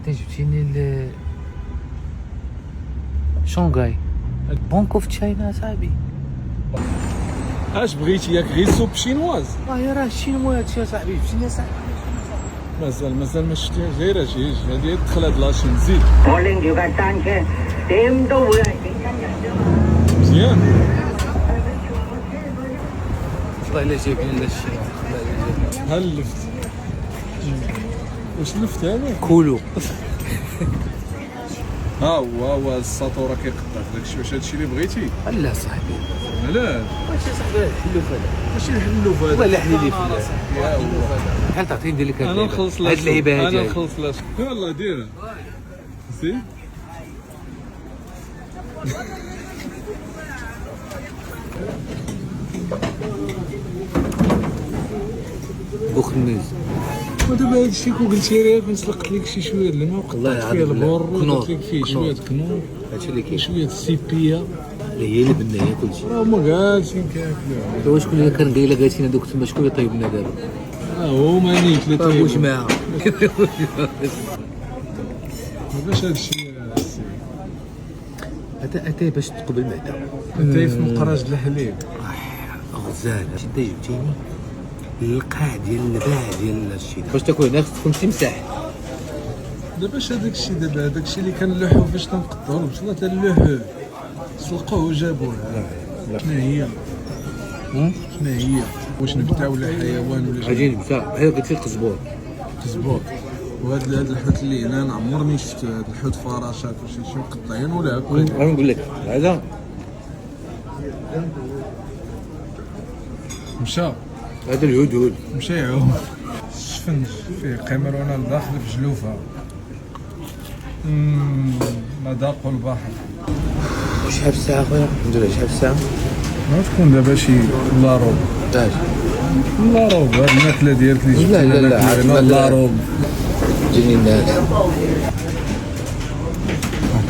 انت جبتيني شونغاي بونك اوف تشاينا صاحبي. اش بغيتي ياك غير سوب شينواز؟ يا راه الشينوا هادشي اصاحبي جبتيني صاحبي. مازال ما شفتيهاش. غير اجي هادي دخل هاد لاشين زيد مزيان. والله الا جايبين لنا الشينوا ها اللفت. واش لفت هذا؟ كولو. ها هو الساطوره كيقطع داكشي. واش هادشي اللي بغيتي؟ لا صاحبي علاش؟ واش صاحبي الحلوف هذا ماشي الحلوف هذا. والله حلي لي في يا هو بحال تعطيني ندير لك انا نخلص هاد اللعيبه هادي. انا نخلص لاش يلاه ديرها سي. بوخنيز ودابا هادشي كون قلتي لي نسلقت لك شي شويه د الماء وقطعت فيه البر ودرت لك فيه شويه كنور هادشي اللي كاين شويه السيبيه اللي هي اللي بدنا هي كلشي. راه هما كاعشين كياكلوها. واش شكون اللي كان قايله قالتينا دوك تما شكون اللي طيب لنا دابا؟ هما نيت اللي واش طيبوا. معاها باش هادشي اتاي باش تقبل المعده اتاي في مقراج الحليب غزال. انت جبتيني القاع ديال الباع ديال الشيء باش تاكل هنا خصك تكون تمسح. دابا اش هذاك الشيء دابا هذاك الشيء اللي كنلوحو فاش تنقطعو بصلا تنلوحوه سلقوه وجابوه. شنو هي؟ شنو هي؟ واش نبته ولا حيوان ولا اجي نبتا بحال قلت لك قزبور كزبور. وهذا الحوت اللي هنا انا عمرني شفت هذا الحوت فراشات واش شي مقطعين ولا هكا. غادي نقول لك هذا مشى هذا الهدهد مشى يعوم. الشفنج فيه قمرونه لداخل في جلوفها. مذاق البحر. شحال في الساعه خويا؟ الحمد لله. شحال في الساعه؟ ما تكون دابا شي لا روب لا روب. هاد الماكله ديالك اللي لا لا لا عاد لا روب جيني الناس.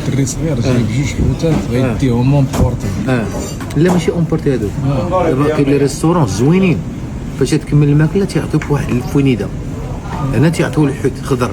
الدري صغير جايب جوج حوتات غيديهم مونبورتي. لا ماشي اونبورتي هادوك. دابا كاين لي ريستورون زوينين فاش تكمل الماكله تيعطيوك واحد الفوينيده. هنا تيعطيو الحوت خضر.